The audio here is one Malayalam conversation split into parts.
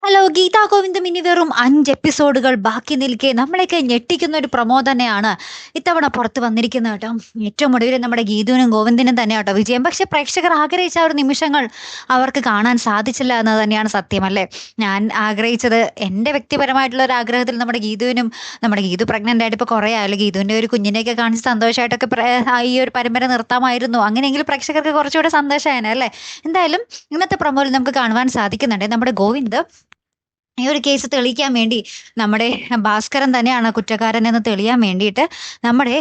ഹലോ, ഗീതാ ഗോവിന്ദം ഇനി വെറും 5 എപ്പിസോഡുകൾ ബാക്കി നിൽക്കെ നമ്മളെയൊക്കെ ഞെട്ടിക്കുന്ന ഒരു പ്രൊമോ തന്നെയാണ് ഇത്തവണ പുറത്ത് വന്നിരിക്കുന്നത് കേട്ടോ. ഏറ്റവും ഒടുവിൽ നമ്മുടെ ഗീതുവിനും ഗോവിന്ദനും തന്നെ കേട്ടോ വിജയം. പക്ഷെ പ്രേക്ഷകർ ആഗ്രഹിച്ച ആ ഒരു നിമിഷങ്ങൾ അവർക്ക് കാണാൻ സാധിച്ചില്ല എന്നത് തന്നെയാണ് സത്യമല്ലേ. ഞാൻ ആഗ്രഹിച്ചത് എൻ്റെ വ്യക്തിപരമായിട്ടുള്ള ഒരു ആഗ്രഹത്തിൽ നമ്മുടെ ഗീതു പ്രഗ്നന്റ് ആയിട്ട് ഇപ്പോൾ കുറേ ആയാലും ഗീതുവിൻ്റെ ഒരു കുഞ്ഞിനെയൊക്കെ കാണിച്ച് സന്തോഷമായിട്ടൊക്കെ ഈ ഒരു പരമ്പര നിർത്താമായിരുന്നു. അങ്ങനെയെങ്കിൽ പ്രേക്ഷകർക്ക് കുറച്ചുകൂടെ സന്തോഷമായേനെ അല്ലേ. എന്തായാലും ഇന്നത്തെ പ്രൊമോയിൽ നമുക്ക് കാണുവാൻ സാധിക്കുന്നുണ്ട് നമ്മുടെ ഗോവിന്ദ് ഈ ഒരു കേസ് തെളിയിക്കാൻ വേണ്ടി നമ്മുടെ ഭാസ്കരൻ തന്നെയാണ് കുറ്റക്കാരൻ എന്ന് തെളിയാൻ വേണ്ടിയിട്ട് നമ്മുടെ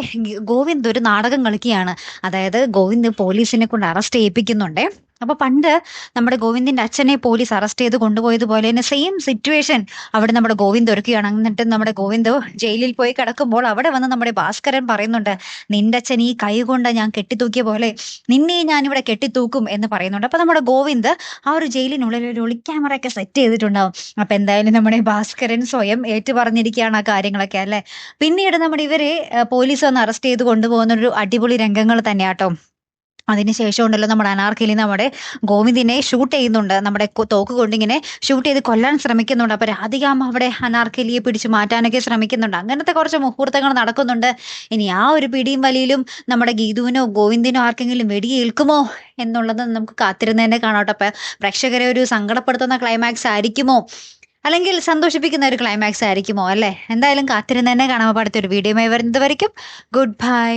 ഗോവിന്ദ് ഒരു നാടകം കളിക്കുകയാണ്. അതായത് ഗോവിന്ദ് പോലീസിനെ കൊണ്ട് അറസ്റ്റ് ചെയ്യിപ്പിക്കുന്നുണ്ടേ. അപ്പൊ പണ്ട് നമ്മുടെ ഗോവിന്ദിന്റെ അച്ഛനെ പോലീസ് അറസ്റ്റ് ചെയ്ത് കൊണ്ടുപോയതുപോലെ തന്നെ സെയിം സിറ്റുവേഷൻ അവിടെ നമ്മുടെ ഗോവിന്ദ് ഒരുക്കുകയാണ്. എന്നിട്ട് നമ്മുടെ ഗോവിന്ദ് ജയിലിൽ പോയി കിടക്കുമ്പോൾ അവിടെ വന്ന് നമ്മുടെ ഭാസ്കരൻ പറയുന്നുണ്ട്, നിന്റെ അച്ഛൻ ഈ കൈ കൊണ്ട് ഞാൻ കെട്ടിത്തൂക്കിയ പോലെ നിന്നെ ഞാനിവിടെ കെട്ടിത്തൂക്കും എന്ന് പറയുന്നുണ്ട്. അപ്പൊ നമ്മുടെ ഗോവിന്ദ് ആ ഒരു ജയിലിനുള്ളിൽ ഒരു ഒളിക്യാമറ ഒക്കെ സെറ്റ് ചെയ്തിട്ടുണ്ടാവും. അപ്പൊ എന്തായാലും നമ്മുടെ ഭാസ്കരൻ സ്വയം ഏറ്റു പറഞ്ഞിരിക്കുകയാണ് ആ കാര്യങ്ങളൊക്കെ അല്ലെ. പിന്നീട് നമ്മുടെ ഇവരെ പോലീസ് വന്ന് അറസ്റ്റ് ചെയ്ത് കൊണ്ടുപോകുന്ന ഒരു അടിപൊളി രംഗങ്ങൾ തന്നെയാട്ടോ. അതിനുശേഷം ഉണ്ടല്ലോ നമ്മുടെ അനാർക്കലി നമ്മുടെ ഗോവിന്ദിനെ ഷൂട്ട് ചെയ്യുന്നുണ്ട്. നമ്മുടെ തോക്ക് കൊണ്ടിങ്ങനെ ഷൂട്ട് ചെയ്ത് കൊല്ലാൻ ശ്രമിക്കുന്നുണ്ട്. അപ്പൊ രാധികാമ്മ അവിടെ അനാർക്കലിയെ പിടിച്ച് മാറ്റാനൊക്കെ ശ്രമിക്കുന്നുണ്ട്. അങ്ങനത്തെ കുറച്ച് മുഹൂർത്തങ്ങൾ നടക്കുന്നുണ്ട്. ഇനി ആ ഒരു പിടിയും വലിയിലും നമ്മുടെ ഗീതുവിനോ ഗോവിന്ദിനോ ആർക്കെങ്കിലും വെടിയേൽക്കുമോ എന്നുള്ളത് നമുക്ക് കാത്തിരുന്ന് തന്നെ കാണാട്ടോ. അപ്പൊ പ്രേക്ഷകരെ ഒരു സങ്കടപ്പെടുത്തുന്ന ക്ലൈമാക്സ് ആയിരിക്കുമോ, അല്ലെങ്കിൽ സന്തോഷിപ്പിക്കുന്ന ഒരു ക്ലൈമാക്സ് ആയിരിക്കുമോ അല്ലേ. എന്തായാലും കാത്തിരുന്ന് തന്നെ കാണാൻ. അടുത്തൊരു വീഡിയോയുമായി വരുന്നത് വരയ്ക്കും ഗുഡ് ബൈ.